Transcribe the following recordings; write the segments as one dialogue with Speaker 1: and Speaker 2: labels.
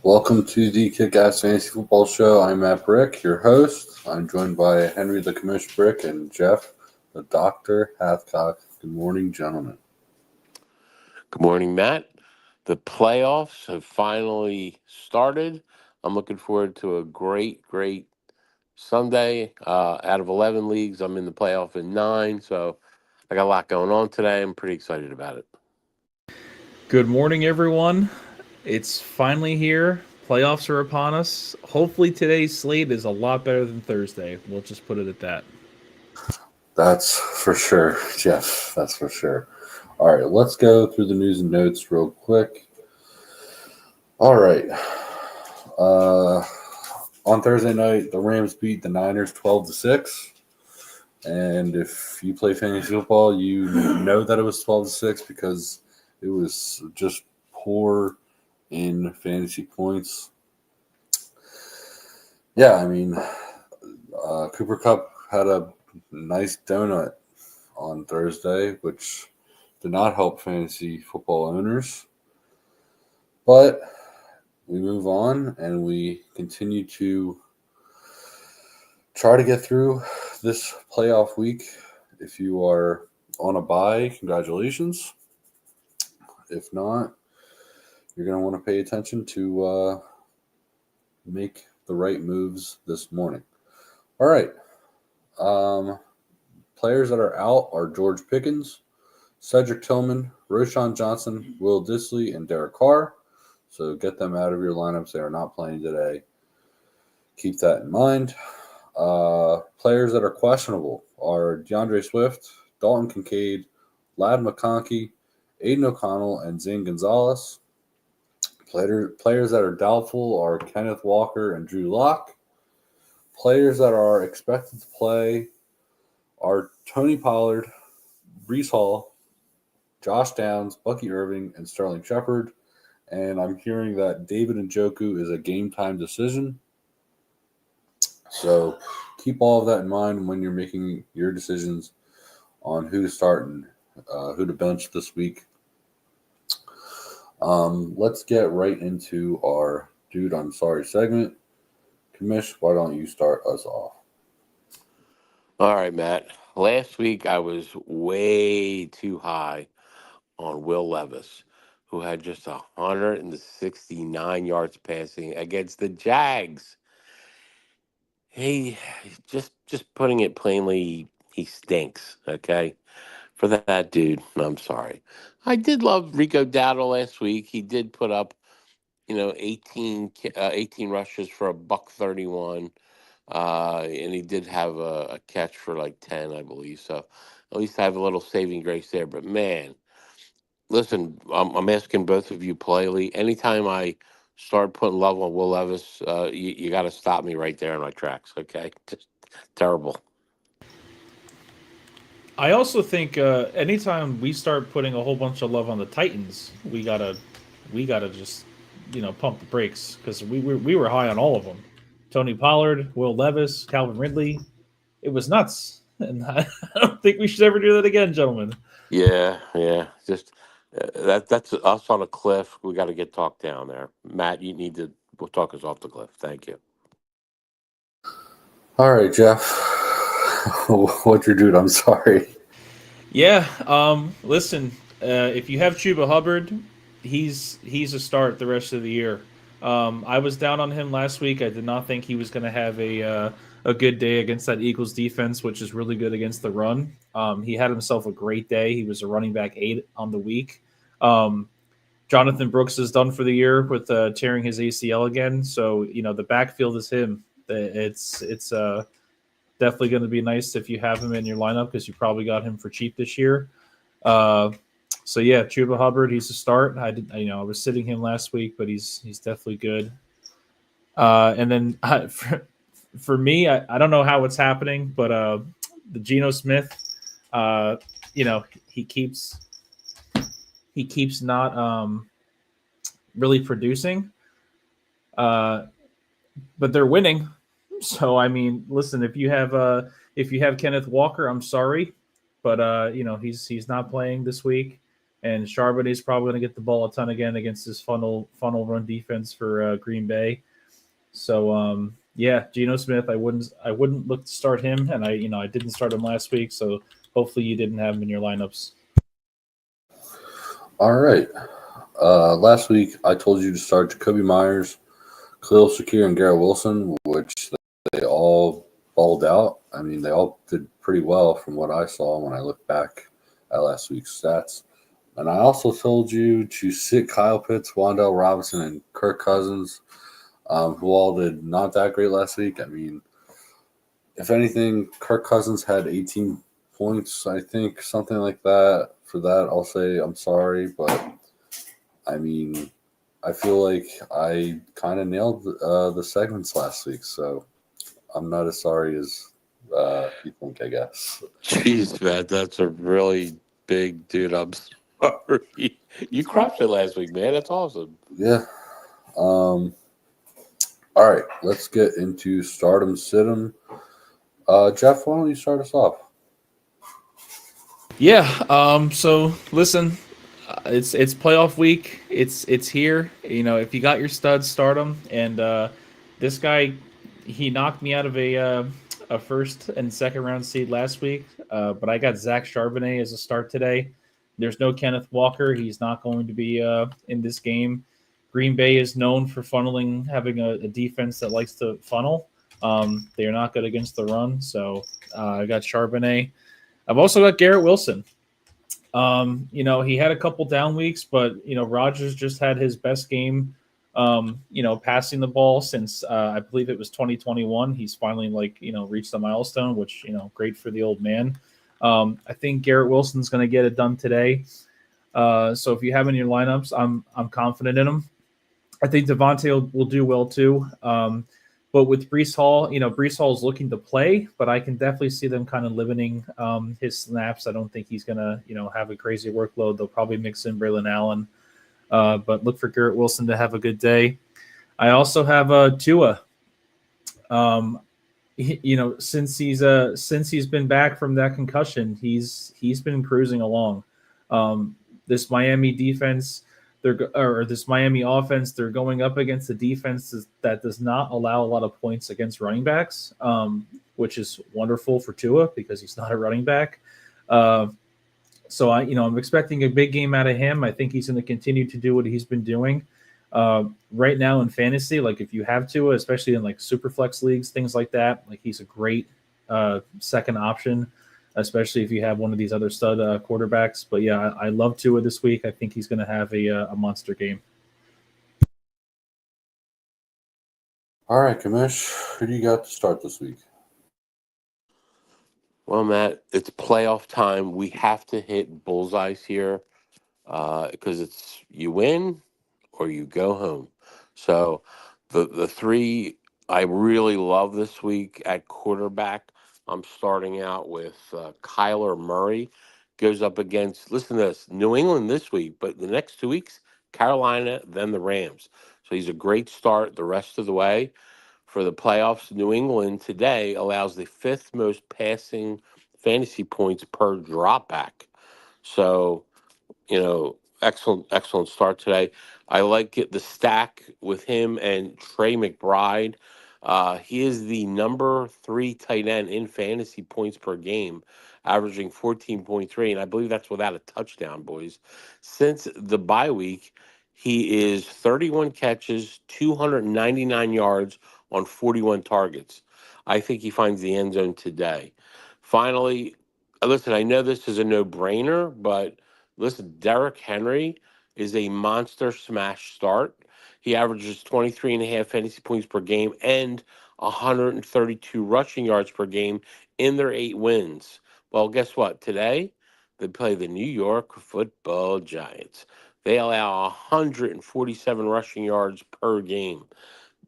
Speaker 1: Welcome to the Kick-Ass Fantasy Football Show. I'm Matt Brick, your host. I'm joined by Henry the Commish Brick and Jeff the Doctor Hathcock. Good morning, gentlemen.
Speaker 2: Good morning, Matt. The playoffs have finally started. I'm looking forward to a great Sunday. Out of 11 leagues, I'm in the playoff in 9, so I got a lot going on today. I'm pretty excited about it.
Speaker 3: Good morning, everyone. It's finally here. Playoffs are upon us. Hopefully, today's slate is a lot better than Thursday. We'll just put it at that.
Speaker 1: That's for sure, Jeff. That's for sure. All right, let's go through the news and notes real quick. All right. Uh, on Thursday night, the Rams beat the Niners 12-6. And if you play fantasy football, you know that it was 12-6 because it was just poor in fantasy points. Yeah, I mean, Cooper Cup had a nice donut on Thursday, which did not help fantasy football owners. But we move on and we continue to try to get through this playoff week. If you are on a bye, congratulations. If not, you're going to want to pay attention to make the right moves this morning. All right. Players that are out are George Pickens, Cedric Tillman, Roshan Johnson, Will Dissly, and Derek Carr. So get them out of your lineups. They are not playing today. Keep that in mind. Players that are questionable are DeAndre Swift, Dalton Kincaid, Lad McConkey, Aiden O'Connell, and Zane Gonzalez. Players that are doubtful are Kenneth Walker and Drew Lock. Players that are expected to play are Tony Pollard, Brees Hall, Josh Downs, Bucky Irving, and Sterling Shepard. And I'm hearing that David Njoku is a game-time decision. So keep all of that in mind when you're making your decisions on who to start and who to bench this week. Let's get right into our Dude, I'm Sorry segment. Commish, why don't you start us off?
Speaker 2: All right, Matt. Last week, I was way too high on Will Levis, who had just 169 yards passing against the Jags. He just putting it plainly, he stinks. Okay, for that dude, I'm sorry. I did love Rico Dowdle last week. He did put up 18 rushes for a buck 31, and he did have a catch for like 10, I believe. So at least I have a little saving grace there. But man, listen, I'm asking both of you politely. Anytime I start putting love on Will Levis, you got to stop me right there in my tracks. Okay, just terrible.
Speaker 3: I also think anytime we start putting a whole bunch of love on the Titans, we gotta just pump the brakes because we were high on all of them. Tony Pollard, Will Levis, Calvin Ridley. It was nuts, and I don't think we should ever do that again, gentlemen.
Speaker 2: Yeah. Just that's us on a cliff. We got to get talked down there. Matt, you need to talk us off the cliff. Thank you.
Speaker 1: All right, Jeff. What you're doing? I'm sorry.
Speaker 3: Yeah. Listen, if you have Chuba Hubbard, he's a start the rest of the year. I was down on him last week. I did not think he was going to have a good day against that Eagles defense, which is really good against the run. He had himself a great day. He was a running back 8 on the week. Jonathan Brooks is done for the year with tearing his ACL again. So the backfield is him. It's definitely going to be nice if you have him in your lineup because you probably got him for cheap this year. Uh, so yeah, Chuba Hubbard, he's a start. I was sitting him last week, but he's definitely good. And then for me, I don't know how it's happening, but the Geno Smith, uh, he keeps not really producing, uh, but they're winning. So I mean, listen, if you have Kenneth Walker, I'm sorry, but he's not playing this week. and Charbonnet's probably going to get the ball a ton again against this funnel run defense for Green Bay. So yeah, Geno Smith, I wouldn't look to start him, and I didn't start him last week, so hopefully you didn't have him in your lineups.
Speaker 1: All right. Last week I told you to start Jacoby Myers, Khalil Shakir, and Garrett Wilson, which they all balled out. I mean, they all did pretty well from what I saw when I looked back at last week's stats. And I also told you to sit Kyle Pitts, Wan'Dale Robinson, and Kirk Cousins, who all did not that great last week. I mean, if anything, Kirk Cousins had 18 points, I think, something like that. For that, I'll say I'm sorry, but I mean, I feel like I kind of nailed the segments last week, so I'm not as sorry as you think, I guess.
Speaker 2: Jeez, man, that's a really big dude. I'm sorry. You crushed it last week, man. That's awesome.
Speaker 1: Yeah. All right, let's get into Stardom Situm. Jeff, why don't you start us off?
Speaker 3: Yeah. So listen, it's playoff week. It's here. If you got your studs, start them. And this guy, he knocked me out of a first and second round seed last week. But I got Zach Charbonnet as a start today. There's no Kenneth Walker. He's not going to be in this game. Green Bay is known for funneling, having a defense that likes to funnel. They are not good against the run. So I got Charbonnet. I've also got Garrett Wilson. He had a couple down weeks, but Rodgers just had his best game, passing the ball since I believe it was 2021. He's finally reached the milestone, which great for the old man. I think Garrett Wilson's going to get it done today. So if you have him in your lineups, I'm confident in him. I think Devontae will do well too. But with Breece Hall, Breece Hall is looking to play, but I can definitely see them kind of limiting his snaps. I don't think he's going to, have a crazy workload. They'll probably mix in Braylon Allen. But look for Garrett Wilson to have a good day. I also have Tua. Since he's been back from that concussion, he's been cruising along. This Miami defense, this Miami offense, they're going up against a defense that does not allow a lot of points against running backs, which is wonderful for Tua because he's not a running back. So I'm expecting a big game out of him. I think he's going to continue to do what he's been doing. Right now in fantasy, like if you have Tua, especially in like super flex leagues, things like that, like he's a great second option, especially if you have one of these other stud quarterbacks. But yeah, I love Tua this week. I think he's going to have a monster game.
Speaker 1: All right, Kamish, who do you got to start this week?
Speaker 2: Well, Matt, it's playoff time. We have to hit bullseyes here because it's you win or you go home. So the three I really love this week at quarterback, I'm starting out with Kyler Murray. Goes up against, listen to this, New England this week, but the next 2 weeks, Carolina, then the Rams. So he's a great start the rest of the way. For the playoffs, New England today allows the fifth most passing fantasy points per dropback. So, excellent start today. I like it, the stack with him and Trey McBride. He is the number 3 tight end in fantasy points per game, averaging 14.3, and I believe that's without a touchdown, boys. Since the bye week, he is 31 catches, 299 yards on 41 targets. I think he finds the end zone today. Finally, listen, I know this is a no-brainer, but listen, Derrick Henry is a monster smash start. He averages 23 and a half fantasy points per game and 132 rushing yards per game in their 8 wins. Well, guess what? Today, they play the New York Football Giants. They allow 147 rushing yards per game.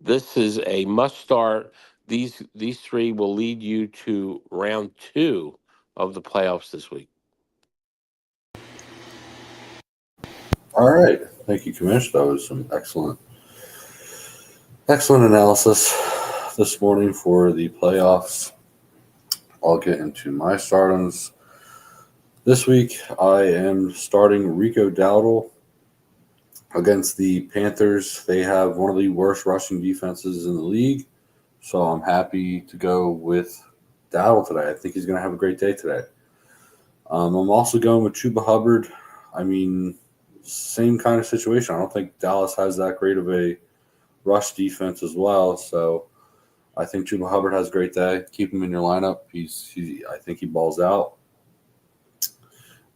Speaker 2: This is a must start. These three will lead you to round 2 of the playoffs this week.
Speaker 1: All right. Thank you, Kamish. That was some excellent analysis this morning for the playoffs. I'll get into my stardoms. This week, I am starting Rico Dowdle against the Panthers. They have one of the worst rushing defenses in the league, so I'm happy to go with Dowdle today. I think he's going to have a great day today. I'm also going with Chuba Hubbard. I mean, same kind of situation. I don't think Dallas has that great of a rush defense as well, so I think Chuba Hubbard has a great day. Keep him in your lineup. I think he balls out.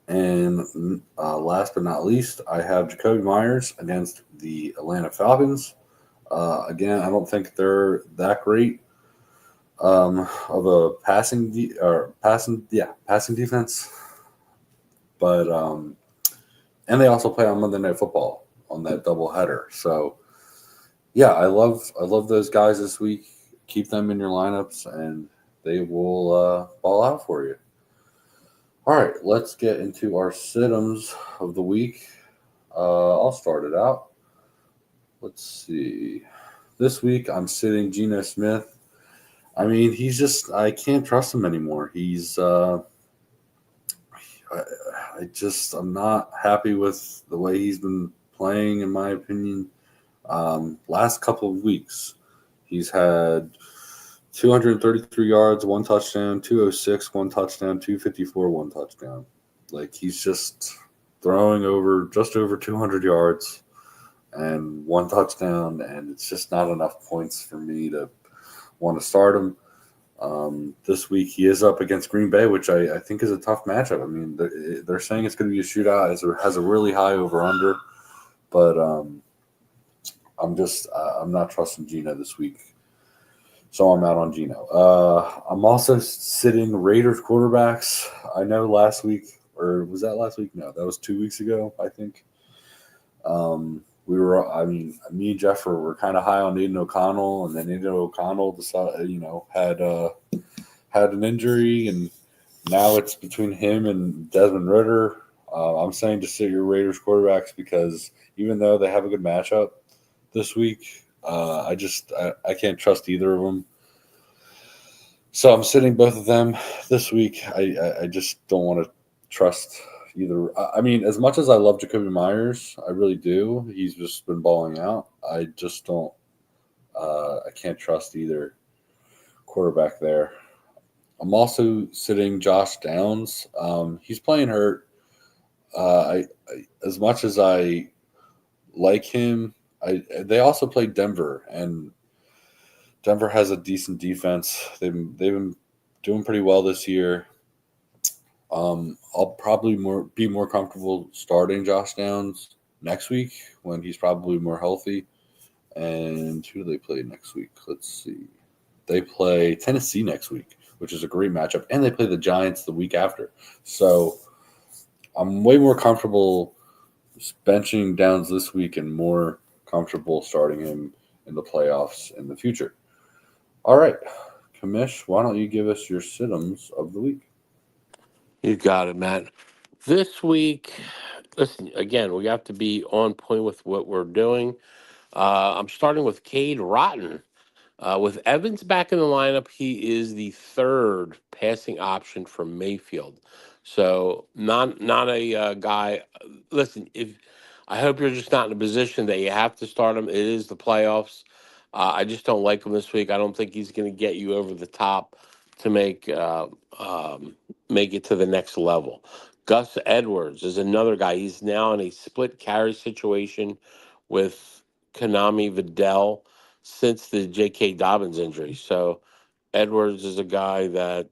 Speaker 1: And last but not least, I have Jacoby Myers against the Atlanta Falcons. Again, I don't think they're that great of a passing defense, but and they also play on Monday Night Football on that doubleheader. So yeah, I love those guys this week. Keep them in your lineups, and they will ball out for you. All right, let's get into our sit-ems of the week. I'll start it out. Let's see. This week, I'm sitting Geno Smith. I mean, I can't trust him anymore. I'm not happy with the way he's been playing, in my opinion. Last couple of weeks, he's had 233 yards, 1 touchdown, 206, 1 touchdown, 254, 1 touchdown. Like, he's just throwing just over 200 yards and 1 touchdown, and it's just not enough points for me to want to start him. This week he is up against Green Bay, which I think is a tough matchup. I mean, they're saying it's going to be a shootout. It has a really high over-under, but I'm not trusting Geno this week. So I'm out on Geno. I'm also sitting Raiders quarterbacks. I know last week, or was that last week? No, that was 2 weeks ago, I think. Me and Jeff were kind of high on Aiden O'Connell, and then Aiden O'Connell decided, had an injury, and now it's between him and Desmond Ridder. I'm saying to sit your Raiders quarterbacks because even though they have a good matchup this week, I can't trust either of them. So I'm sitting both of them this week. I just don't want to trust either. I mean, as much as I love Jacoby Myers, I really do. He's just been balling out. I just don't. I can't trust either quarterback there. I'm also sitting Josh Downs. He's playing hurt. As much as I like him, they also played Denver, and Denver has a decent defense. They've been doing pretty well this year. I'll probably be more comfortable starting Josh Downs next week when he's probably more healthy. And who do they play next week? Let's see. They play Tennessee next week, which is a great matchup, and they play the Giants the week after. So I'm way more comfortable benching Downs this week and more comfortable starting him in the playoffs in the future. All right, Kamish, why don't you give us your sit-ems of the week?
Speaker 2: You got it, Matt. This week, listen, again, we have to be on point with what we're doing. I'm starting with Cade Rotten. With Evans back in the lineup, he is the third passing option for Mayfield. So not a guy. Listen, if I hope you're just not in a position that you have to start him. It is the playoffs. I just don't like him this week. I don't think he's going to get you over the top to make it to the next level. Gus Edwards is another guy. He's now in a split carry situation with Konami Vidal since the J.K. Dobbins injury. So Edwards is a guy that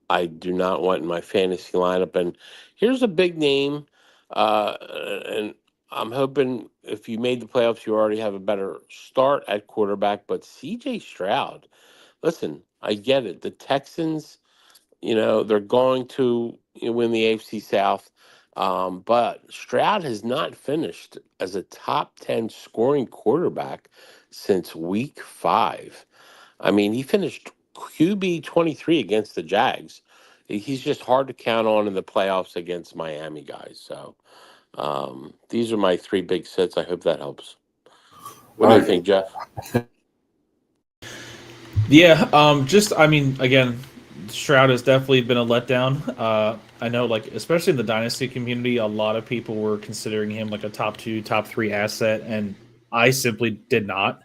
Speaker 2: I do not want in my fantasy lineup. And here's a big name, and I'm hoping if you made the playoffs, you already have a better start at quarterback. But C.J. Stroud, listen, I get it. The Texans, they're going to win the AFC South. But Stroud has not finished as a top 10 scoring quarterback since week 5. I mean, he finished QB 23 against the Jags. He's just hard to count on in the playoffs against Miami guys. So these are my 3 big sets. I hope that helps. What do you think, Jeff?
Speaker 3: Yeah, again, Stroud has definitely been a letdown. I know, like, especially in the dynasty community, a lot of people were considering him like a top 2, top 3 asset, and I simply did not.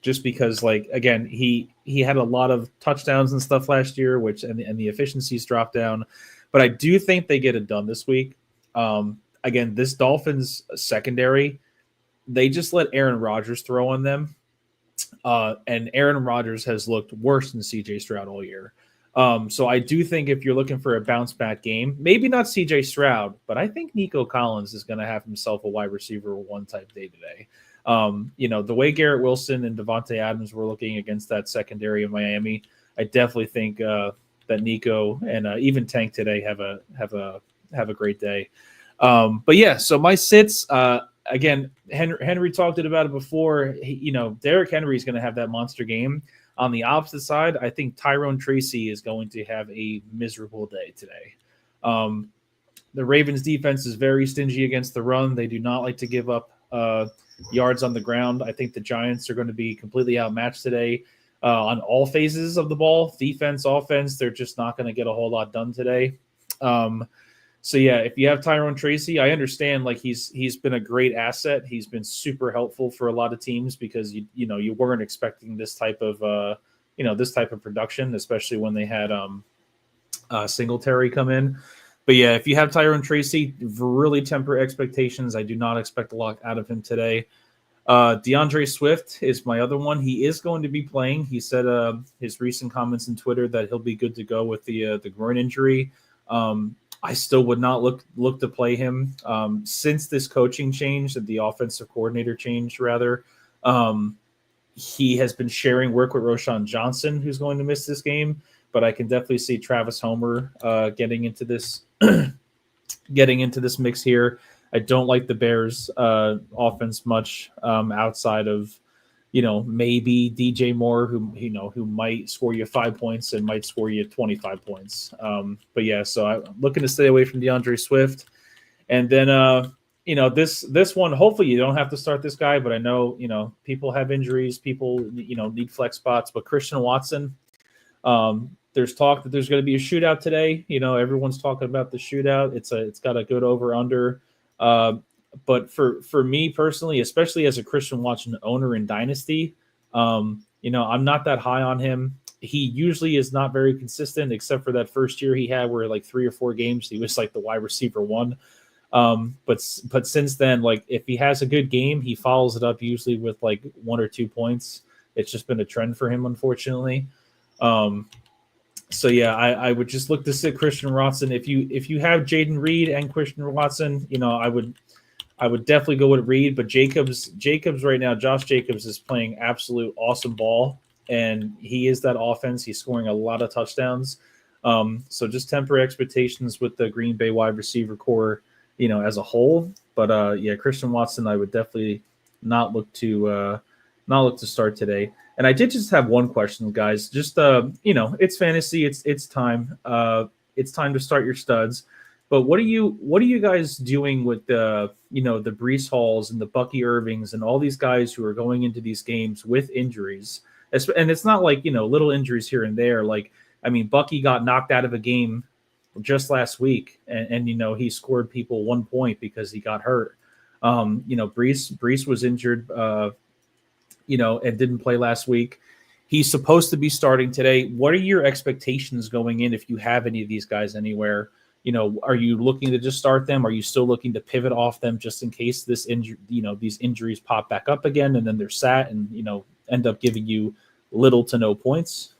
Speaker 3: Just because, like, again, he had a lot of touchdowns and stuff last year, which and the efficiencies dropped down. But I do think they get it done this week. Again, this Dolphins secondary, they just let Aaron Rodgers throw on them. And Aaron Rodgers has looked worse than CJ Stroud all year. So I do think if you're looking for a bounce back game, maybe not CJ Stroud, but I think Nico Collins is going to have himself a wide receiver 1 type day today. The way Garrett Wilson and Devontae Adams were looking against that secondary in Miami, I definitely think that Nico and even Tank today have a great day. But yeah, so my sits, again, Henry talked about it before. Derrick Henry is going to have that monster game. On the opposite side, I think Tyrone Tracy is going to have a miserable day today. The Ravens defense is very stingy against the run. They do not like to give up yards on the ground. I think the Giants are going to be completely outmatched today on all phases of the ball, defense, offense. They're just not going to get a whole lot done today. So yeah, if you have Tyrone Tracy, I understand, like, he's been a great asset. He's been super helpful for a lot of teams because you weren't expecting this type of production, especially when they had Singletary come in. But yeah, if you have Tyrone Tracy, really temper expectations. I do not expect a lot out of him today. DeAndre Swift is my other one. He is going to be playing. He said his recent comments on Twitter that he'll be good to go with the groin injury. I still would not look to play him since this coaching change, the offensive coordinator change, rather. He has been sharing work with Roschon Johnson, who's going to miss this game, but I can definitely see Travis Homer getting into this mix here. I don't like the Bears offense much outside of maybe DJ Moore, who might score you 5 points and might score you 25 points. But yeah, so I'm looking to stay away from DeAndre Swift. And then, this one, hopefully you don't have to start this guy, but I know, people have injuries, people, need flex spots, but Christian Watson, there's talk that there's going to be a shootout today. Everyone's talking about the shootout. It's got a good over under. But for me personally, especially as a Christian Watson owner in Dynasty, I'm not that high on him. He usually is not very consistent, except for that first year he had where like 3 or 4 games he was like the wide receiver 1. But since then, like, if he has a good game, he follows it up usually with like 1 or 2 points. It's just been a trend for him, unfortunately. So yeah, I would just look to sit Christian Watson. If you have Jaden Reed and Christian Watson, I would definitely go with Reed, but Jacobs right now, Josh Jacobs is playing absolute awesome ball, and he is that offense. He's scoring a lot of touchdowns. So just temper expectations with the Green Bay wide receiver core, as a whole. But yeah, Christian Watson, I would definitely not look to start today. And I did just have one question, guys. Just it's fantasy. It's time. It's time to start your studs. But what are you guys doing with the Breece Halls and the Bucky Irvings and all these guys who are going into these games with injuries? And it's not like little injuries here and there. Like, I mean, Bucky got knocked out of a game just last week, and he scored people 1 point because he got hurt. Breece was injured, and didn't play last week. He's supposed to be starting today. What are your expectations going in if you have any of these guys anywhere? Are you looking to just start them? Are you still looking to pivot off them just in case these injuries pop back up again and then they're sat and end up giving you little to no points?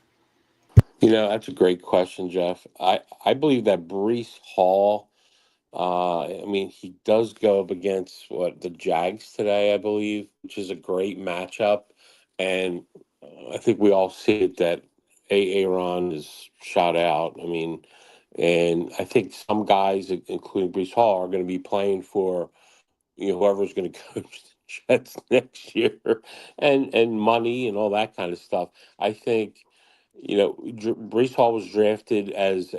Speaker 2: That's a great question, Jeff. I believe that Breece Hall, he does go up against the Jags today, I believe, which is a great matchup. And I think we all see it that Aaron is shot out. And I think some guys, including Breece Hall, are going to be playing for whoever's going to coach the Jets next year, and money and all that kind of stuff. I think Breece Hall was drafted as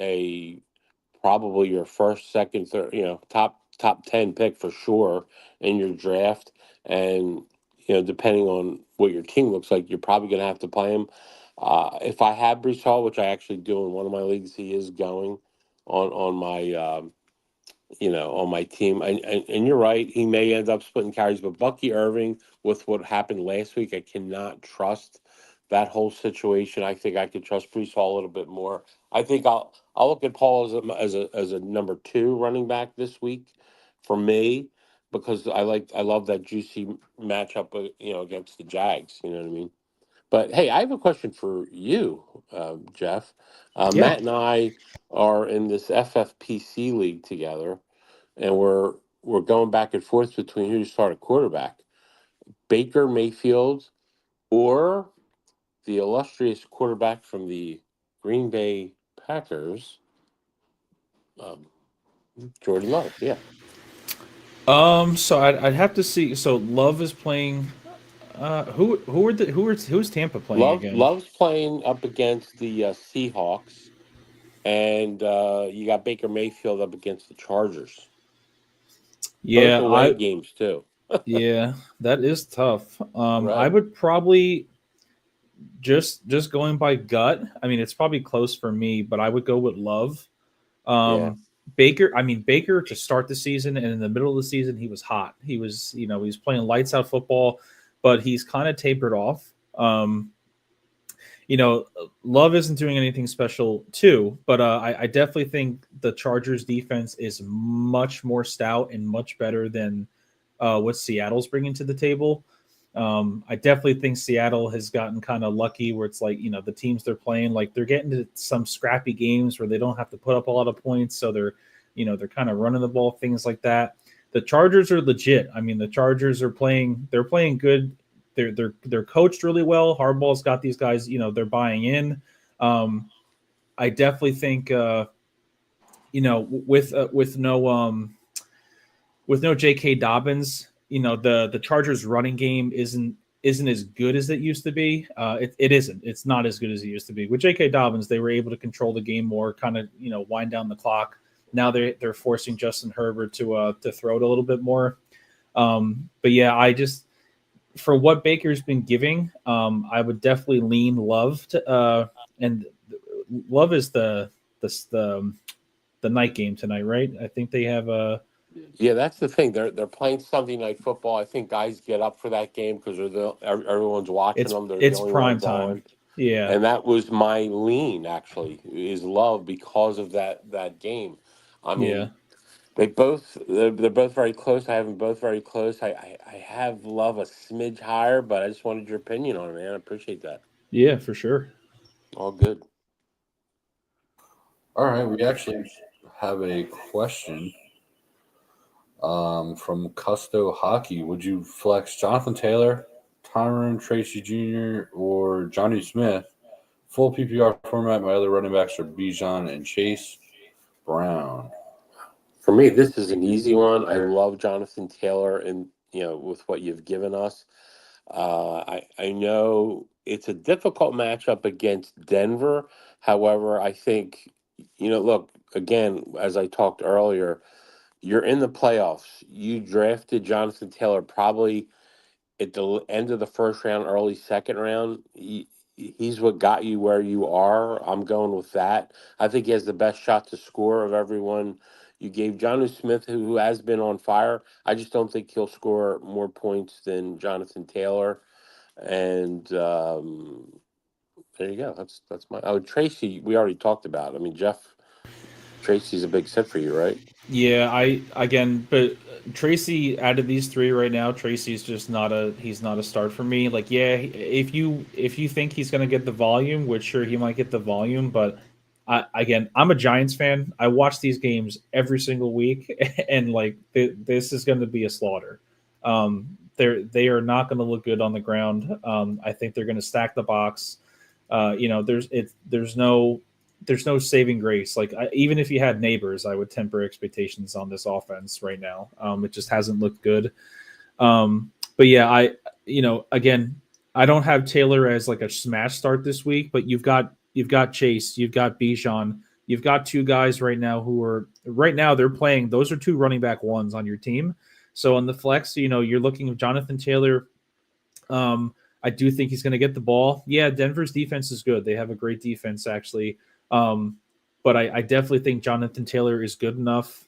Speaker 2: probably your first, second, third, top 10 pick for sure in your draft, and depending on what your team looks like, you're probably going to have to play him. If I have Brees Hall, which I actually do in one of my leagues, he is going on my on my team. And you're right, he may end up splitting carries, but Bucky Irving, with what happened last week, I cannot trust that whole situation. I think I could trust Brees Hall a little bit more. I think I'll look at Paul as a number 2 running back this week for me, because I love that juicy matchup against the Jags. You know what I mean? But hey, I have a question for you, Jeff.
Speaker 3: Yeah.
Speaker 2: Matt and I are in this FFPC league together, and we're going back and forth between who to start at quarterback, Baker Mayfield or the illustrious quarterback from the Green Bay Packers, um, Jordan Love. Yeah,
Speaker 3: So I'd have to see. So Love is playing. Who's Tampa playing again?
Speaker 2: Love's playing up against the Seahawks, and you got Baker Mayfield up against the Chargers. Both
Speaker 3: Yeah,
Speaker 2: away games too.
Speaker 3: yeah, that is tough. I
Speaker 2: Right.
Speaker 3: would probably just going by gut. I mean, it's probably close for me, but I would go with Love.
Speaker 2: Yeah.
Speaker 3: Baker, I mean Baker to start the season and in the middle of the season he was hot. He was, he was playing lights out football, but he's kind of tapered off. You know, Love isn't doing anything special too, but I definitely think the Chargers defense is much more stout and much better than what Seattle's bringing to the table. I definitely think Seattle has gotten kind of lucky where it's like, the teams they're playing, like they're getting to some scrappy games where they don't have to put up a lot of points. So they're kind of running the ball, things like that. The Chargers are legit. I mean, the Chargers they're playing good. They're coached really well. Harbaugh's got these guys, they're buying in. I definitely think, with no J.K. Dobbins, the Chargers running game isn't as good as it used to be. It isn't. It's not as good as it used to be. With J.K. Dobbins, they were able to control the game more, kind of wind down the clock. Now they're forcing Justin Herbert to throw it a little bit more. But yeah, I just, for what Baker's been giving, I would definitely lean Love to and Love is the night game tonight, right? I think they have a.
Speaker 2: Yeah, that's the thing. They're playing Sunday night football. I think guys get up for that game because everyone's watching them. They're the
Speaker 3: It's
Speaker 2: only
Speaker 3: prime
Speaker 2: ones
Speaker 3: time.
Speaker 2: on,
Speaker 3: Yeah.
Speaker 2: and that was my lean actually is Love because of that game. I
Speaker 3: Yeah.
Speaker 2: mean, they're both very close. I have them both very close. I have Love a smidge higher, but I just wanted your opinion on it, man. I appreciate that.
Speaker 3: Yeah, for sure.
Speaker 2: All good.
Speaker 1: All right, we actually have a question from Custo Hockey. Would you flex Jonathan Taylor, Tyrone Tracy Jr., or Johnny Smith? Full PPR format. My other running backs are Bijan and Chase Brown.
Speaker 2: For me, this is an easy one. I love Jonathan Taylor, and with what you've given us. I know it's a difficult matchup against Denver. However, I think look again as I talked earlier. You're in the playoffs. You drafted Jonathan Taylor probably at the end of the first round, early second round. He's what got you where you are. I'm going with that. I think he has the best shot to score of everyone. You gave Jonnu Smith, who has been on fire. I just don't think he'll score more points than Jonathan Taylor. And there you go. That's my. Oh, Tracy, we already talked about. I mean, Jeff, Tracy's a big sit for you, right?
Speaker 3: Yeah, but Tracy, out of these three right now, Tracy's just he's not a start for me. Like, yeah, if you think he's gonna get the volume, which sure he might get the volume, but I'm a Giants fan. I watch these games every single week, and like this is going to be a slaughter. They are not going to look good on the ground. I think they're going to stack the box. There's no saving grace. Like even if you had Neighbors, I would temper expectations on this offense right now. It just hasn't looked good. But yeah, again, I don't have Taylor as like a smash start this week, but you've got Chase, you've got Bijan, you've got two guys right now they're playing. Those are two running back ones on your team. So on the flex, you're looking at Jonathan Taylor. I do think he's going to get the ball. Yeah, Denver's defense is good. They have a great defense, actually. But I definitely think Jonathan Taylor is good enough.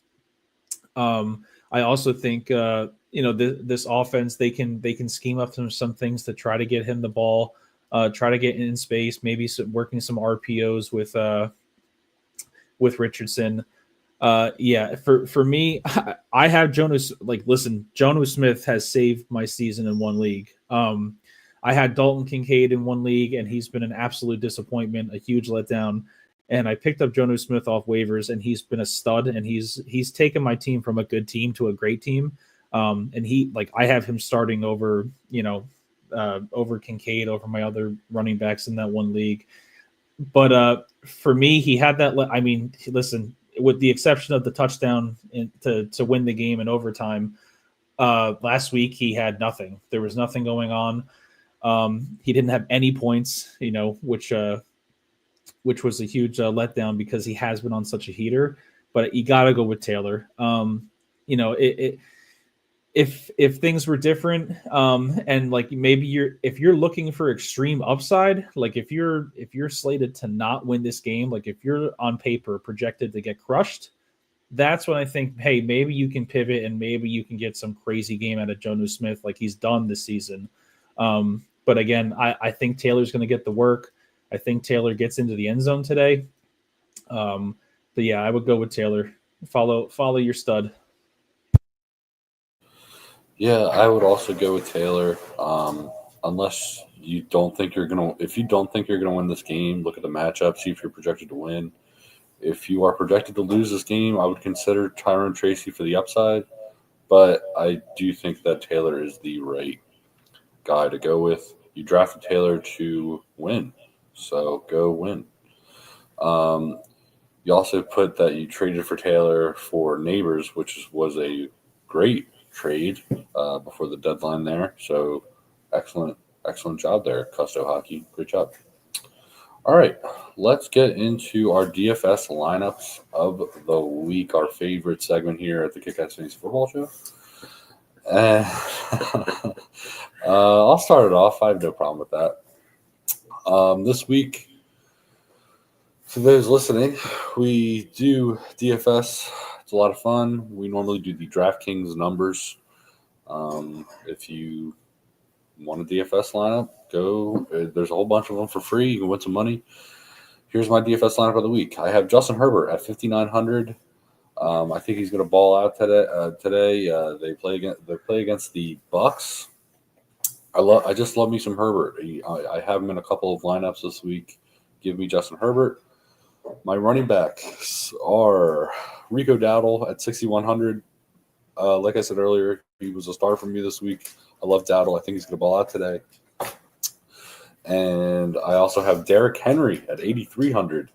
Speaker 3: I also think this offense they can scheme up some things to try to get him the ball, try to get in space, maybe working some RPOs with Richardson. Yeah, for me, I have Jonas. Like, listen, Jonnu Smith has saved my season in one league. I had Dalton Kincaid in one league, and he's been an absolute disappointment, a huge letdown. And I picked up Jonnu Smith off waivers, and he's been a stud. And he's taken my team from a good team to a great team. And I have him starting over over Kincaid, over my other running backs in that one league. But for me, he had that. Listen, with the exception of the touchdown to win the game in overtime, last week he had nothing. There was nothing going on. He didn't have any points, which was a huge letdown because he has been on such a heater. But you got to go with Taylor. If things were different, and like maybe if you're looking for extreme upside, like if you're slated to not win this game, like if you're on paper projected to get crushed, that's when I think, hey, maybe you can pivot and maybe you can get some crazy game out of Jonnu Smith like he's done this season. But again, I think Taylor's going to get the work. I think Taylor gets into the end zone today. But yeah, I would go with Taylor. Follow your stud.
Speaker 1: Yeah, I would also go with Taylor. Unless you don't think if you don't think you're gonna win this game, look at the matchup, see if you're projected to win. If you are projected to lose this game, I would consider Tyrone Tracy for the upside. But I do think that Taylor is the right guy to go with. You drafted Taylor to win, so go win. You also put that you traded for Taylor for Neighbors, which was a great trade before the deadline there. So excellent job there, Custo Hockey. Great job. All right, let's get into our DFS lineups of the week, our favorite segment here at the Kick-Ass Fantasy Football Show. I'll start it off. I have no problem with that. This week, for those listening, we do DFS. It's a lot of fun. We normally do the DraftKings numbers. If you want a DFS lineup, go. There's a whole bunch of them for free. You can win some money. Here's my DFS lineup of the week. I have Justin Herbert at 5,900. I think he's going to ball out today. They play against the Bucks. I just love me some Herbert. I have him in a couple of lineups this week. Give me Justin Herbert. My running backs are Rico Dowdle at 6,100. Like I said earlier, he was a star for me this week. I love Dowdle. I think he's going to ball out today. And I also have Derrick Henry at 8,300.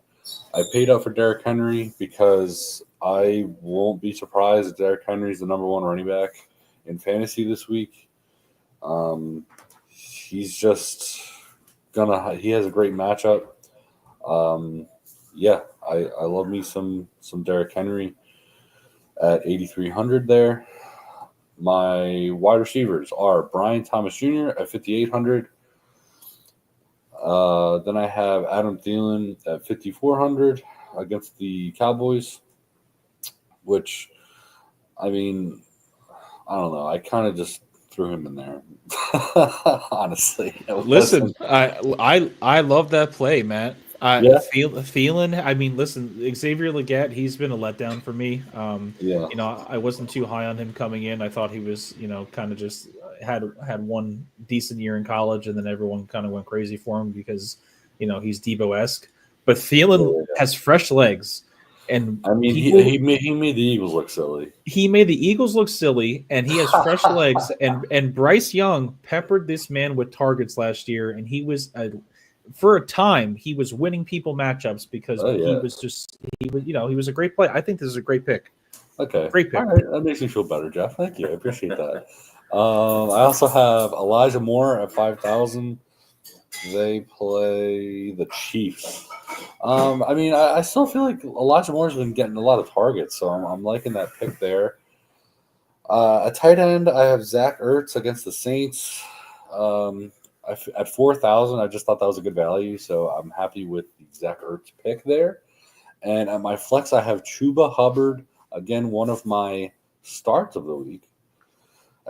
Speaker 1: I paid up for Derrick Henry because I won't be surprised if Derrick Henry is the number one running back in fantasy this week. He's just he has a great matchup. Yeah, I love me some Derrick Henry at 8,300 there. My wide receivers are Brian Thomas Jr. at 5,800. Then I have Adam Thielen at 5,400 against the Cowboys, which, I mean, I don't know. I kind of just threw him in there, honestly.
Speaker 3: Listen, I love that play, Matt.
Speaker 1: Yeah.
Speaker 3: Thielen, I mean, listen, Xavier Legette, he's been a letdown for me.
Speaker 1: Yeah.
Speaker 3: I wasn't too high on him coming in. I thought he was, kind of just had one decent year in college, and then everyone kind of went crazy for him because, he's Debo-esque. But Thielen has fresh legs. And
Speaker 1: I mean, he made the Eagles look silly.
Speaker 3: He made the Eagles look silly, and he has fresh legs. And Bryce Young peppered this man with targets last year, and he was for a time he was winning people matchups because he was a great play. I think this is a great pick.
Speaker 1: Okay,
Speaker 3: great pick.
Speaker 1: All right. That makes me feel better, Jeff. Thank you. I appreciate that. I also have Elijah Moore at 5,000. They play the Chiefs. I mean, I still feel like Elijah Moore's been getting a lot of targets, so I'm liking that pick there. A tight end, I have Zach Ertz against the Saints. at 4,000, I just thought that was a good value, so I'm happy with the Zach Ertz pick there. And at my flex, I have Chuba Hubbard, again, one of my starts of the week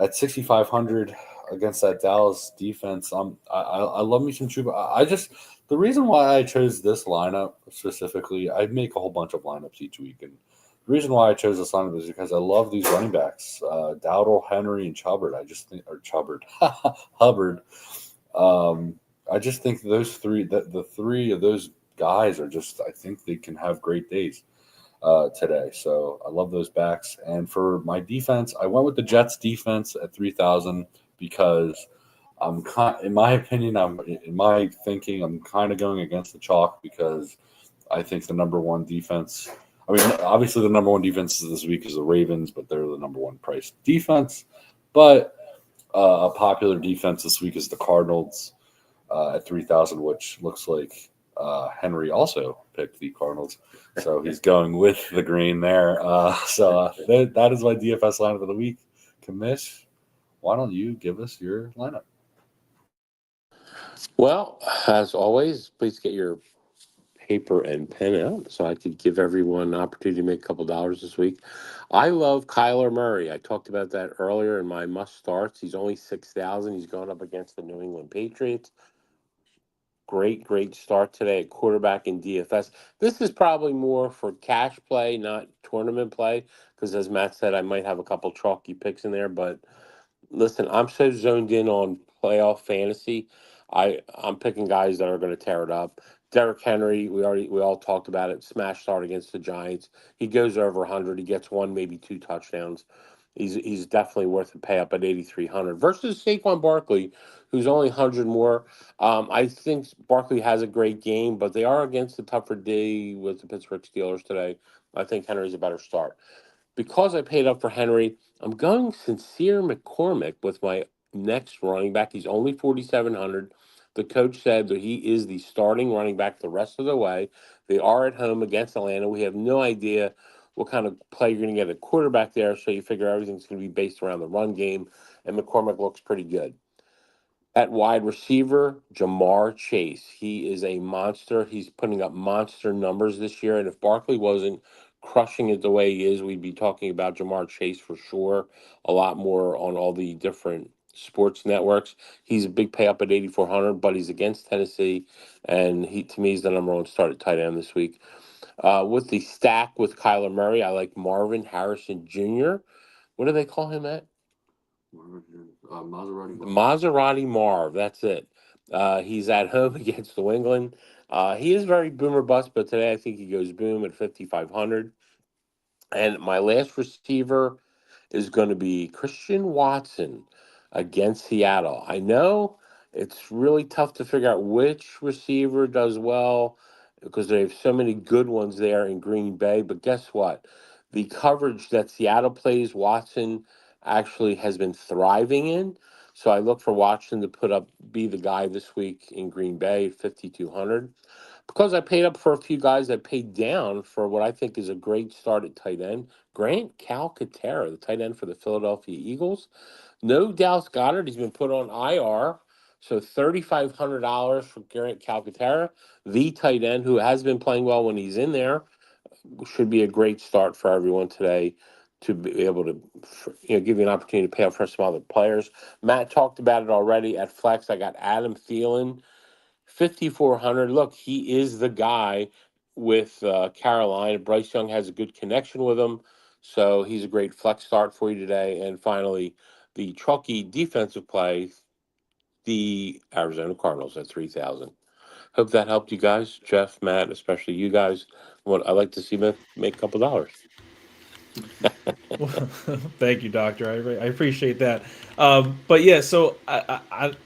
Speaker 1: at 6,500 against that Dallas defense. I love me some Chuba. The reason why I chose this lineup specifically, I make a whole bunch of lineups each week, and the reason why I chose this lineup is because I love these running backs, Dowdle, Henry, and Chubbard. Hubbard. I just think those three, the three of those guys are just, I think they can have great days today. So I love those backs. And for my defense, I went with the Jets defense at 3,000 because in my opinion, in my thinking, I'm kind of going against the chalk because I think the number one defense. I mean, obviously the number one defense this week is the Ravens, but they're the number one priced defense. But a popular defense this week is the Cardinals at 3,000, which looks like Henry also picked the Cardinals. So he's going with the green there. That is my DFS lineup of the week. Kamish, why don't you give us your lineup?
Speaker 2: Well, as always, please get your paper and pen out so I could give everyone an opportunity to make a couple dollars this week. I love Kyler Murray. I talked about that earlier in my must starts. He's only 6,000. He's going up against the New England Patriots. Great start today at quarterback in DFS. This is probably more for cash play, not tournament play, because as Matt said, I might have a couple chalky picks in there. But listen, I'm so zoned in on playoff fantasy. I'm picking guys that are going to tear it up. Derrick Henry, we all talked about it. Smash start against the Giants. He goes over 100. He gets one, maybe two touchdowns. He's definitely worth a pay up at 8,300 versus Saquon Barkley, who's only 100 more. I think Barkley has a great game, but they are against the tougher D with the Pittsburgh Steelers today. I think Henry's a better start. Because I paid up for Henry, I'm going Sincere McCormick with my next running back. He's only 4,700. The coach said that he is the starting running back the rest of the way. They are at home against Atlanta. We have no idea what kind of play you're going to get at quarterback there, so you figure everything's going to be based around the run game, and McCormick looks pretty good. At wide receiver, Jamar Chase. He is a monster. He's putting up monster numbers this year. And if Barkley wasn't crushing it the way he is, we'd be talking about Jamar Chase for sure. A lot more on all the different sports networks. He's a big pay up at 8,400, but he's against Tennessee. And to me, he's the number one start at tight end this week. With the stack with Kyler Murray, I like Marvin Harrison Jr. What do they call him at? Maserati Marv, that's it. He's at home against New England. He is very boomer bust, but today I think he goes boom at 5,500. And my last receiver is going to be Christian Watson against Seattle. I know it's really tough to figure out which receiver does well because they have so many good ones there in Green Bay. But guess what? The coverage that Seattle plays, Watson actually has been thriving in. So I look for Watson to be the guy this week in Green Bay, 5,200. Because I paid up for a few guys that paid down for what I think is a great start at tight end. Grant Calcaterra, the tight end for the Philadelphia Eagles. No Dallas Goedert. He's been put on IR. So $3,500 for Grant Calcaterra, the tight end who has been playing well when he's in there. Should be a great start for everyone today to be able to give you an opportunity to pay up for some other players. Matt talked about it already at Flex. I got Adam Thielen, 5,400. Look, he is the guy with Carolina. Bryce Young has a good connection with him, so he's a great flex start for you today. And finally, the chalky defensive play, the Arizona Cardinals at 3,000. Hope that helped you guys, Jeff, Matt, especially you guys. I like to see make a couple dollars.
Speaker 3: Thank you, Doctor. I appreciate that. But yeah, so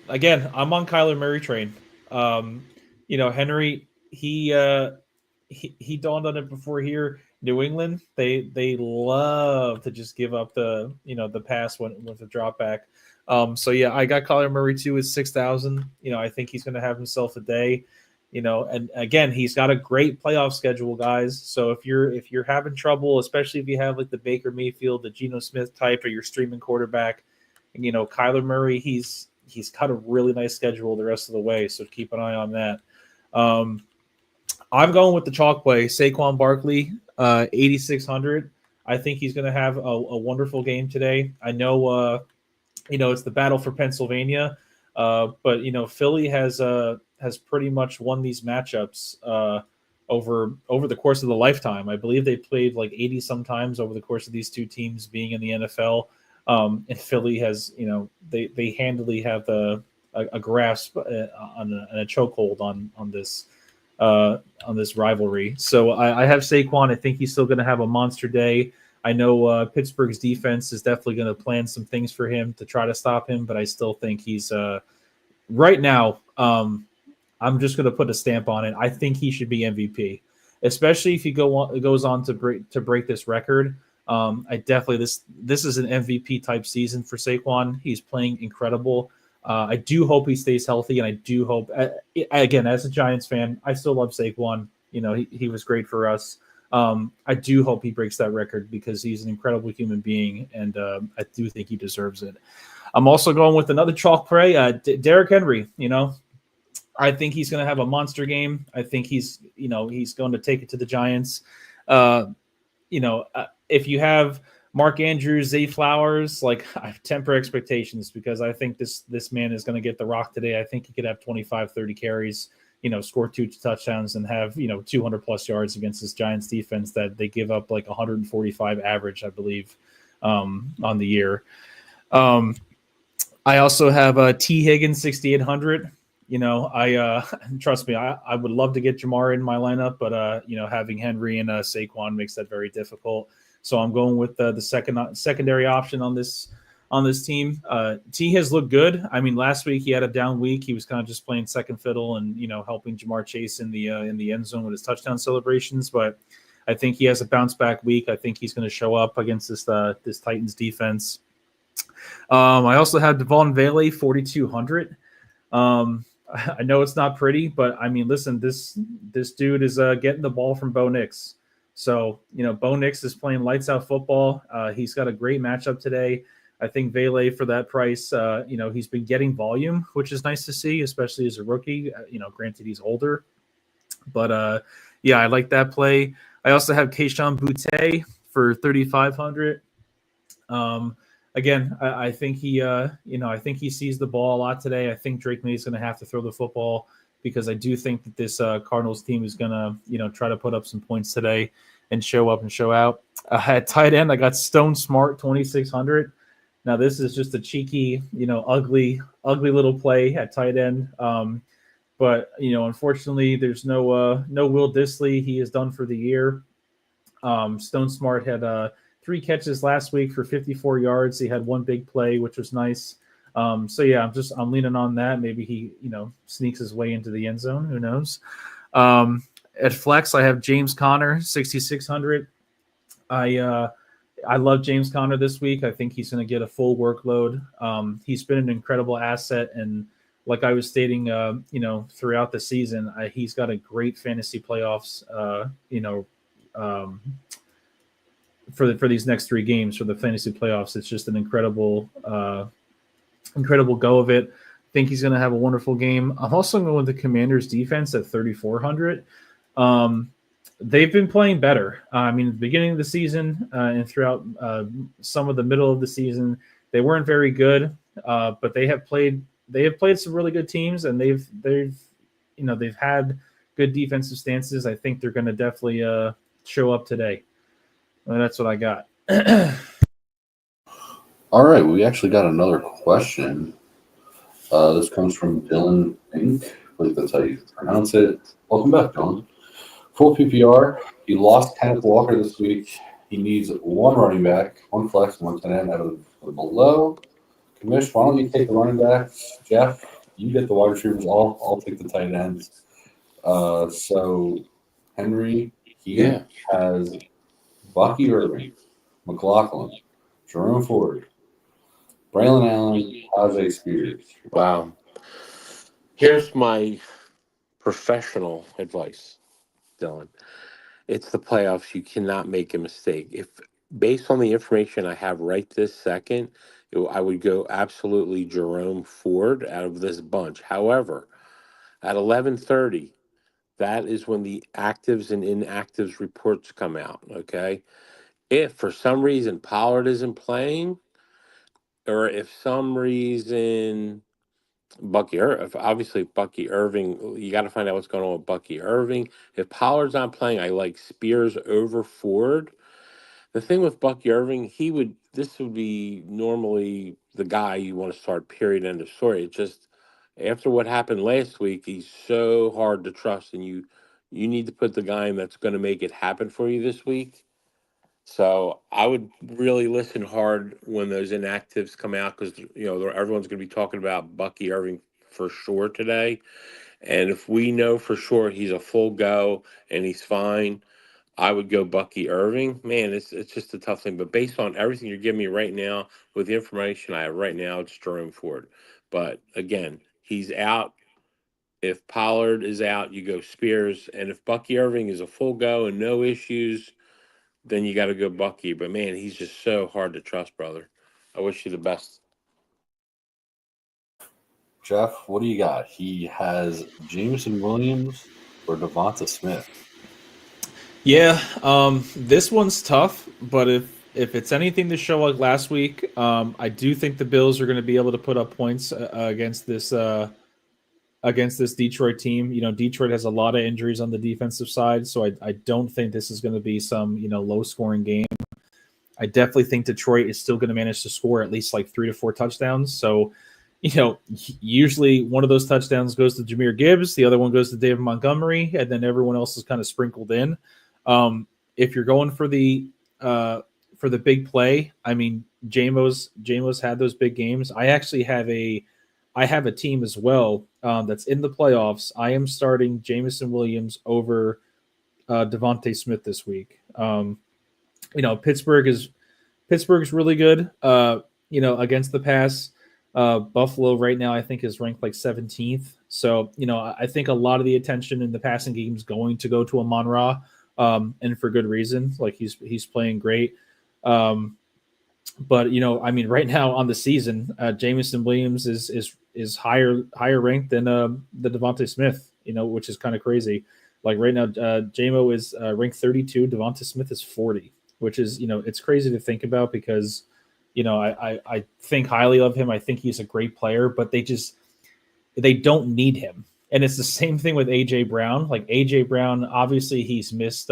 Speaker 3: again, I'm on Kyler Murray train. Henry, he dawned on it before here. New England, they love to just give up the pass with the drop back. So yeah, I got Kyler Murray too at 6,000. I think he's going to have himself a day. And again, he's got a great playoff schedule, guys. So if you're having trouble, especially if you have like the Baker Mayfield, the Geno Smith type, or your streaming quarterback, Kyler Murray, he's he's got a really nice schedule the rest of the way, so keep an eye on that. I'm going with the chalk play, Saquon Barkley, 8,600. I think he's going to have a wonderful game today. I know, it's the battle for Pennsylvania, but Philly has pretty much won these matchups over the course of the lifetime. I believe they played like 80 sometimes over the course of these two teams being in the NFL. And Philly has, they handily have a grasp on a chokehold on this rivalry. So I have Saquon. I think he's still going to have a monster day. I know Pittsburgh's defense is definitely going to plan some things for him to try to stop him, but I still think he's right now. I'm just going to put a stamp on it. I think he should be MVP, especially if he goes on to break this record. I definitely this is an MVP type season for Saquon. He's playing incredible. I do hope he stays healthy, and I do hope, again, as a Giants fan, I still love Saquon. He was great for us. I do hope he breaks that record because he's an incredible human being, and I do think he deserves it. I'm also going with another chalk play, Derrick Henry. I think he's going to have a monster game. I think he's going to take it to the Giants. If you have Mark Andrews, Zay Flowers, I temper expectations because I think this man is going to get the rock today. I think he could have 25, 30 carries, score 2 touchdowns and have, 200 plus yards against this Giants defense that they give up 145 average, I believe, on the year. I also have T. Higgins, 6,800. Trust me, I would love to get Jamar in my lineup, but having Henry and Saquon makes that very difficult. So I'm going with the secondary option on this team. T has looked good. I mean, last week he had a down week. He was kind of just playing second fiddle and helping Jamar Chase in the end zone with his touchdown celebrations. But I think he has a bounce back week. I think he's going to show up against this Titans defense. I also have Devon Vele, 4,200. I know it's not pretty, but I mean, listen, this dude is getting the ball from Bo Nix. So, Bo Nix is playing lights out football. He's got a great matchup today. I think Vele for that price, he's been getting volume, which is nice to see, especially as a rookie. Granted he's older, but I like that play. I also have Kayshon Boutte for 3,500. Again, I think he sees the ball a lot today. I think Drake May is going to have to throw the football because I do think that this Cardinals team is going to, try to put up some points today and show up and show out. At tight end, I got Stone Smart, 2,600. Now, this is just a cheeky, ugly little play at tight end. But, unfortunately, there's no Will Dissly. He is done for the year. Stone Smart had 3 catches last week for 54 yards. He had 1 big play, which was nice. I'm leaning on that. Maybe he, sneaks his way into the end zone. Who knows? At flex, I have James Conner, 6,600. I love James Conner this week. I think he's going to get a full workload. He's been an incredible asset, and like I was stating, throughout the season, he's got a great fantasy playoffs. For these next 3 games for the fantasy playoffs, it's just an incredible go of it. I think he's going to have a wonderful game. I'm also going with the Commanders defense at 3,400. They've been playing better. At the beginning of the season and throughout some of the middle of the season, they weren't very good, but they have played some really good teams, and they've had good defensive stances. I think they're going to definitely show up today. Well, that's what I got.
Speaker 1: All right, we actually got another question. This comes from Dylan Inc. I believe that's how you pronounce it. Welcome back, Dylan. Full PPR. He lost Kenneth Walker this week. He needs 1 running back, 1 flex, 1 tight end out of the below. Commish, why don't you take the running backs? Jeff, you get the wide receivers. I'll take the tight ends. So Henry, he has Bucky Irving, McLaughlin, Jerome Ford, Braylon Allen, Tajay Spears.
Speaker 2: Wow. Here's my professional advice, Dylan. It's the playoffs. You cannot make a mistake. If based on the information I have right this second, I would go absolutely Jerome Ford out of this bunch. However, at 11:30, that is when the actives and inactives reports come out. Okay, if for some reason Pollard isn't playing, or if some reason if obviously Bucky Irving, you got to find out what's going on with Bucky Irving. If Pollard's not playing, I like Spears over Ford. The thing with Bucky Irving, this would be normally the guy you want to start, period, end of story. It just, after what happened last week, he's so hard to trust, and you need to put the guy in that's going to make it happen for you this week. So I would really listen hard when those inactives come out, because everyone's going to be talking about Bucky Irving for sure today. And if we know for sure he's a full go and he's fine, I would go Bucky Irving. Man, it's just a tough thing. But based on everything you're giving me right now, with the information I have right now, it's Jerome Ford. But again, he's out. If Pollard is out, you go Spears. And if Bucky Irving is a full go and no issues, then you got to go Bucky. But man, he's just so hard to trust, brother. I wish you the best.
Speaker 1: Jeff, what do you got? He has Jameson Williams or Devonta Smith.
Speaker 3: Yeah, this one's tough, but if it's anything to show like last week, I do think the Bills are going to be able to put up points against this Detroit team. Detroit has a lot of injuries on the defensive side, so I don't think this is going to be some low scoring game. I definitely think Detroit is still going to manage to score at least like 3 to 4 touchdowns. So, usually one of those touchdowns goes to Jahmyr Gibbs, the other one goes to David Montgomery, and then everyone else is kind of sprinkled in. If you're going for the big play, I mean, JMO's had those big games. I actually have a team as well that's in the playoffs. I am starting Jameson Williams over Devontae Smith this week. Pittsburgh is really good. Against the pass. Buffalo right now, I think, is ranked like 17th. So, I think a lot of the attention in the passing game is going to go to Amon-Ra, and for good reason. Like he's playing great. But right now on the season, Jameson Williams is higher ranked than the Devontae Smith. Which is kind of crazy. Like right now, JMO is ranked 32. Devontae Smith is 40, which is it's crazy to think about because I think highly of him. I think he's a great player, but they don't need him. And it's the same thing with AJ Brown. Like AJ Brown, obviously he's missed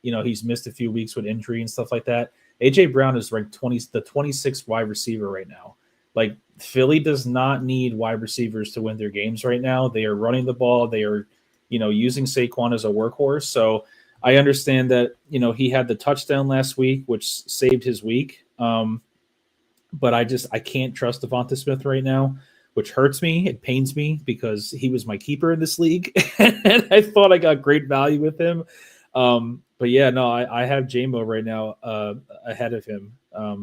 Speaker 3: he's missed a few weeks with injury and stuff like that. AJ Brown is ranked 26th wide receiver right now. Like Philly does not need wide receivers to win their games right now. They are running the ball. They are, using Saquon as a workhorse. So I understand that, he had the touchdown last week, which saved his week. But I can't trust Devonta Smith right now, which hurts me. It pains me because he was my keeper in this league. And I thought I got great value with him. But yeah, no, I have JMO right now ahead of him.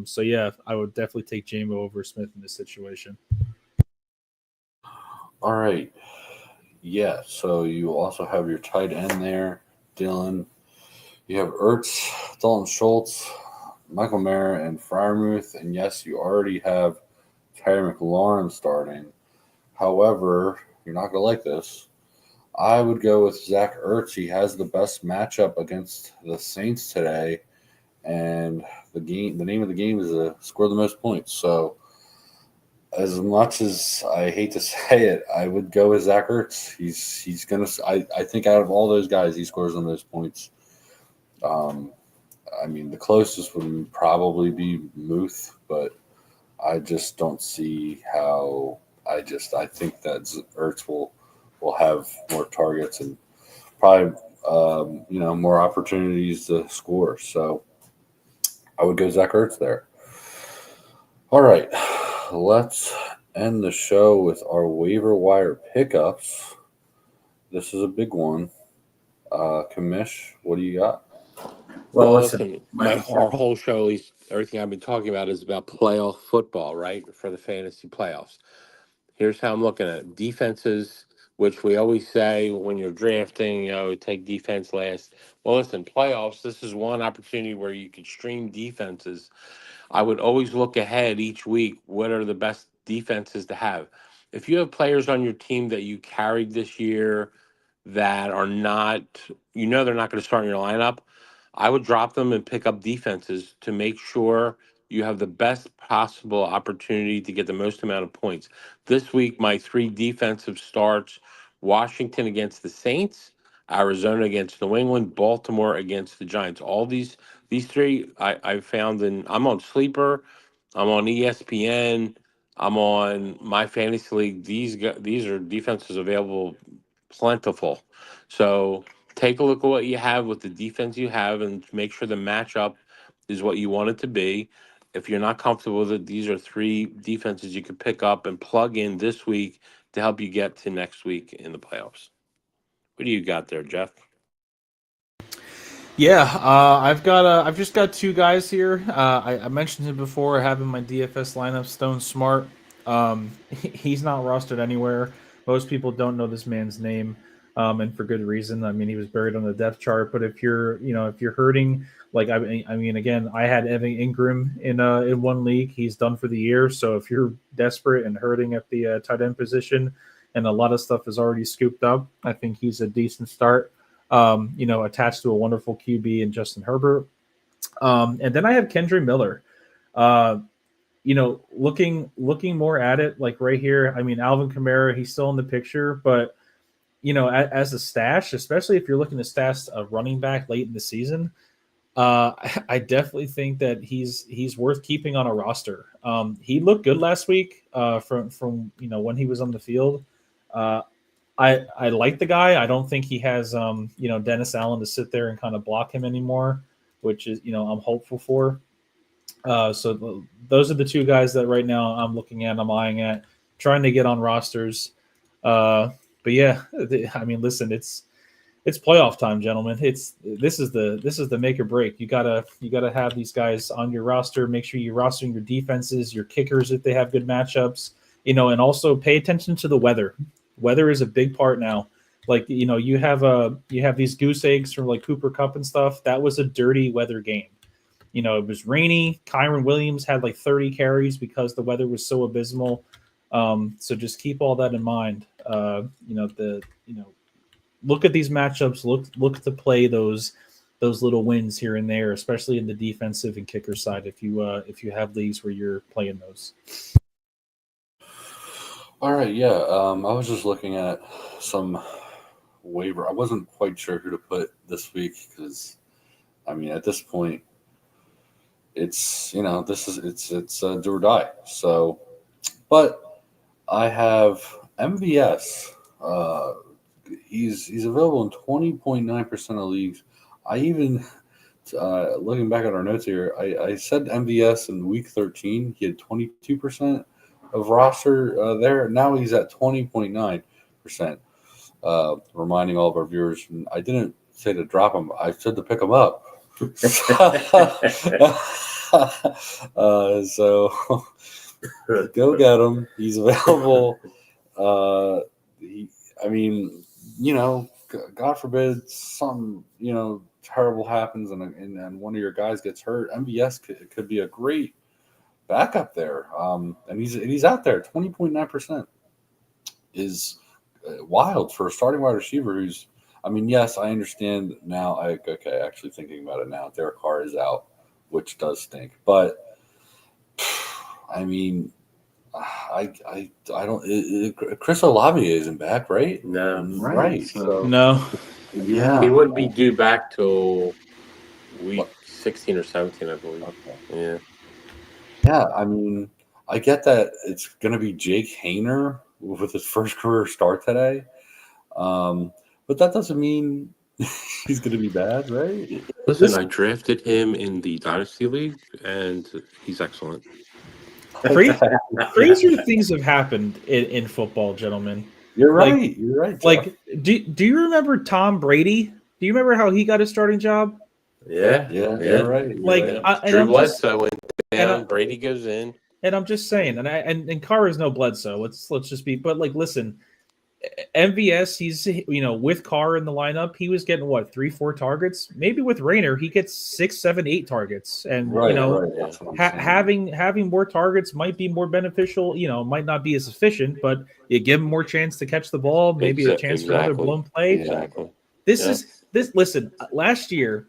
Speaker 3: So yeah, I would definitely take JMO over Smith in this situation.
Speaker 1: All right. Yeah, so you also have your tight end there, Dylan. You have Ertz, Dalton Schultz, Michael Mayer, and Freiermuth. And yes, you already have Terry McLaurin starting. However, you're not going to like this. I would go with Zach Ertz. He has the best matchup against the Saints today. And the name of the game is to score the most points. So as much as I hate to say it, I would go with Zach Ertz. He's gonna. I think out of all those guys, he scores the most points. I mean, the closest would probably be Muth, but I just don't see how. I think that Ertz will have more targets and probably more opportunities to score. So I would go Zach Ertz there. All right. Let's end the show with our waiver wire pickups. This is a big one. Kamish, what do you got?
Speaker 2: Well, listen, our whole show, at least everything I've been talking about, is about playoff football, right? For the fantasy playoffs. Here's how I'm looking at it. Defenses which we always say when you're drafting, take defense last. Well, listen, playoffs, this is one opportunity where you can stream defenses. I would always look ahead each week. What are the best defenses to have? If you have players on your team that you carried this year that are not, they're not going to start in your lineup, I would drop them and pick up defenses to make sure you have the best possible opportunity to get the most amount of points. This week, my 3 defensive starts: Washington against the Saints, Arizona against New England, Baltimore against the Giants. All these 3 I found I'm on Sleeper, I'm on ESPN, I'm on My Fantasy League. These are defenses available plentiful. So take a look at what you have with the defense you have and make sure the matchup is what you want it to be. If you're not comfortable with it, these are 3 defenses you can pick up and plug in this week to help you get to next week in the playoffs. What do you got there, Jeff?
Speaker 3: Yeah, I've just got 2 guys here. I mentioned him before. I have in my DFS lineup, Stone Smart. He's not rostered anywhere. Most people don't know this man's name, and for good reason. I mean, he was buried on the depth chart. But if you're hurting, like I mean, again, I had Evan Ingram in one league. He's done for the year. So if you're desperate and hurting at the tight end position, and a lot of stuff is already scooped up, I think he's a decent start. Attached to a wonderful QB in Justin Herbert. And then I have Kendre Miller. Looking more at it, like right here, I mean, Alvin Kamara, he's still in the picture, but, as a stash, especially if you're looking to stash a running back late in the season, I definitely think that he's worth keeping on a roster. He looked good last week from when he was on the field. I like the guy. I don't think he has Dennis Allen to sit there and kind of block him anymore, which is I'm hopeful for. So those are the 2 guys that right now I'm looking at, I'm eyeing at, trying to get on rosters. But yeah, I mean, listen, it's playoff time, gentlemen. This is the make or break. You gotta have these guys on your roster. Make sure you're rostering your defenses, your kickers if they have good matchups, and also pay attention to the weather. Weather is a big part now. Like, you have these goose eggs from like Cooper Kupp and stuff. That was a dirty weather game. It was rainy. Kyron Williams had like 30 carries because the weather was so abysmal. So just keep all that in mind. Look at these matchups. Look to play those little wins here and there, especially in the defensive and kicker side. If you have leagues where you're playing those.
Speaker 1: All right, yeah. I was just looking at some waiver. I wasn't quite sure who to put this week because, I mean, at this point, it's it's do or die. So, but I have MVS. He's available in 20.9% of leagues. I even looking back at our notes here, I said MVS in week 13. He had 22% of roster there. Now he's at 20.9%. Reminding all of our viewers, I didn't say to drop him. I said to pick him up. So go get him. He's available. God forbid something terrible happens and one of your guys gets hurt. MVS could be a great backup there. And he's out there. 20.9% is wild for a starting wide receiver who's. I mean, yes, I understand now. Actually thinking about it now, Derek Carr is out, which does stink. But I mean, I don't. Chris Olave isn't back, right?
Speaker 2: No.
Speaker 1: Right. So,
Speaker 3: No.
Speaker 1: yeah,
Speaker 2: He wouldn't be due back till week 16 or 17, I believe.
Speaker 1: Okay.
Speaker 2: Yeah.
Speaker 1: Yeah, I mean, I get that it's going to be Jake Haener with his first career start today. But that doesn't mean he's going to be bad, right?
Speaker 2: Listen, I drafted him in the Dynasty League, and he's excellent.
Speaker 3: Crazier things have happened in football, gentlemen.
Speaker 1: You're right. You're right. Jeff.
Speaker 3: Like, do you remember Tom Brady? Do you remember how he got his starting job?
Speaker 2: Yeah.
Speaker 1: You're right. You're
Speaker 3: Like,
Speaker 1: right.
Speaker 2: Drew Bledsoe went down, Brady goes in.
Speaker 3: And I'm just saying, and Carr is no Bledsoe. Let's just be. But like, listen, MVS, he's with Carr in the lineup, he was getting what 3-4 targets. Maybe with Rayner, he gets 6, 7, 8 targets, and
Speaker 1: Right. That's what I'm saying.
Speaker 3: having more targets might be more beneficial. Might not be as efficient, but you give him more chance to catch the ball, maybe a chance for another blown play.
Speaker 2: Exactly.
Speaker 3: This. Listen, last year,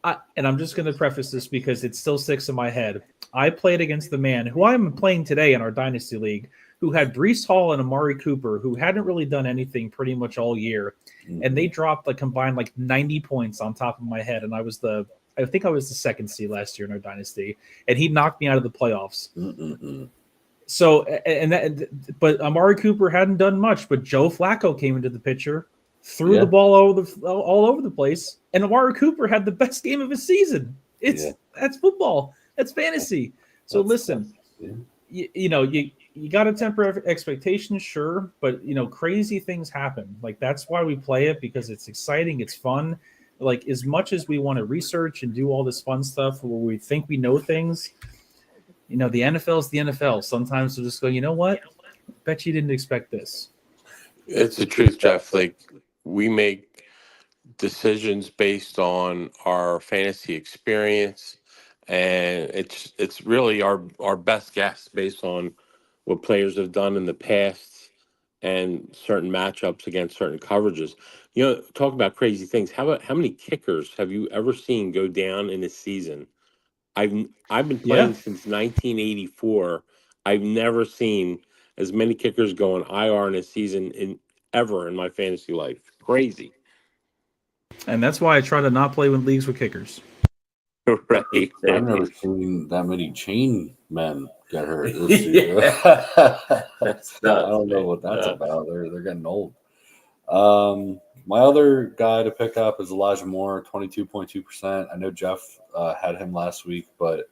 Speaker 3: and I'm just going to preface this because it still sticks in my head. I played against the man who I'm playing today in our Dynasty League, who had Breece Hall and Amari Cooper, who hadn't really done anything pretty much all year. And they dropped combined 90 points on top of my head. And I think I was the second seed last year in our Dynasty. And he knocked me out of the playoffs. So, but Amari Cooper hadn't done much, but Joe Flacco came into the picture, threw the ball all over the place, and Amari Cooper had the best game of his season. That's football. That's fantasy. So listen, you got to temper expectations, sure, but crazy things happen. That's why we play it, because it's exciting, it's fun. As much as we want to research and do all this fun stuff where we think we know things, the NFL is the NFL. Sometimes we'll just go, you know what? Bet you didn't expect this.
Speaker 2: It's the truth, Jeff. We make decisions based on our fantasy experience, and it's really our best guess based on what players have done in the past and certain matchups against certain coverages. Talk about crazy things. How many kickers have you ever seen go down in a season? I've been playing since 1984. I've never seen as many kickers go on IR in a season ever in my fantasy life. Crazy.
Speaker 3: And that's why I try to not play with leagues with kickers.
Speaker 2: Right.
Speaker 1: I've never seen that many chain men get hurt this year.
Speaker 2: That's
Speaker 1: I don't know what that's about. They're getting old. My other guy to pick up is Elijah Moore, 22.2%. I know Jeff had him last week, but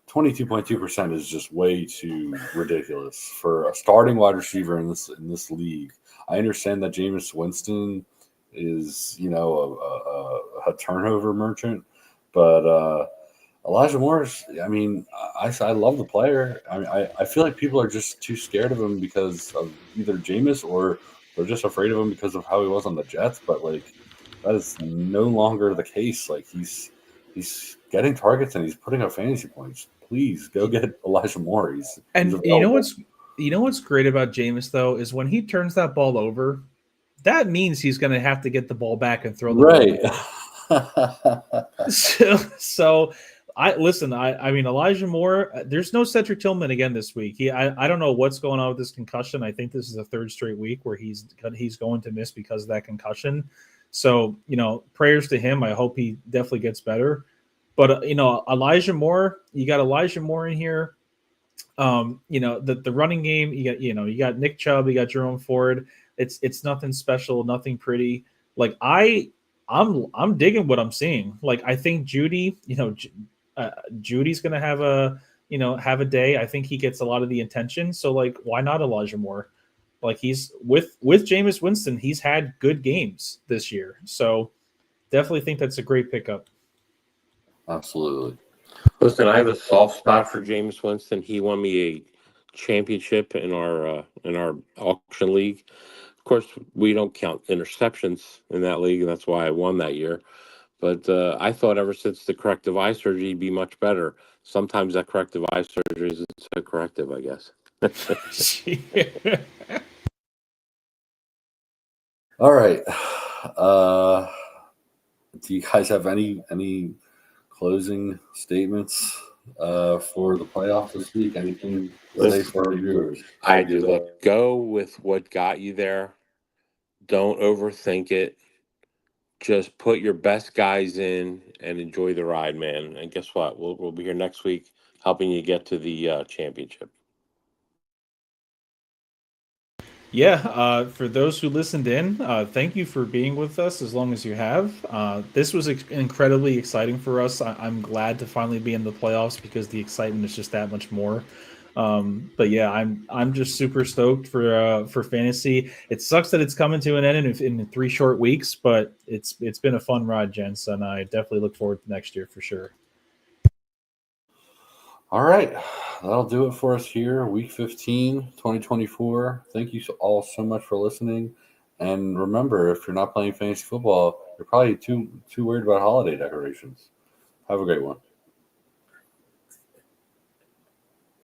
Speaker 1: 22.2% is just way too ridiculous for a starting wide receiver in this league. I understand that Jameis Winston is, a turnover merchant, but Elijah Moore's, I love the player. I feel like people are just too scared of him because of either Jameis or they're just afraid of him because of how he was on the Jets. But that is no longer the case. He's getting targets and he's putting up fantasy points. Please go get Elijah Moore. He's
Speaker 3: you know what's great about Jameis though is when he turns that ball over, that means he's going to have to get the ball back and throw the ball back. So Elijah Moore, there's no Cedric Tillman again this week. I don't know what's going on with this concussion. I think this is the third straight week where he's going to miss because of that concussion. So, prayers to him. I hope he definitely gets better. But, Elijah Moore, you got Elijah Moore in here. The running game, you got Nick Chubb, you got Jerome Ford. It's nothing special, nothing pretty. I'm digging what I'm seeing. I think Judy, Judy's going to have a day. I think he gets a lot of the attention. So why not Elijah Moore? He's with Jameis Winston. He's had good games this year. So definitely think that's a great pickup.
Speaker 1: Absolutely.
Speaker 2: Listen, I have a soft spot for Jameis Winston. He won me a championship in our auction league. Of course, we don't count interceptions in that league, and that's why I won that year. But I thought ever since the corrective eye surgery, he'd be much better. Sometimes that corrective eye surgery isn't so corrective, I guess.
Speaker 1: All right. Do you guys have any closing statements for the playoff this week? Anything to say for our viewers?
Speaker 2: I do. Look, go with what got you there. Don't overthink it. Just put your best guys in and enjoy the ride, man. And guess what? We'll be here next week helping you get to the championship.
Speaker 3: Yeah, for those who listened in, thank you for being with us as long as you have. This was incredibly exciting for us. I'm glad to finally be in the playoffs because the excitement is just that much more. But yeah, I'm just super stoked for fantasy. It sucks that it's coming to an end in 3 short weeks, but it's been a fun ride, gents, and I definitely look forward to next year for sure.
Speaker 1: All right. That'll do it for us here. Week 15, 2024. Thank you all so much for listening. And remember, if you're not playing fantasy football, you're probably too worried about holiday decorations. Have a great one.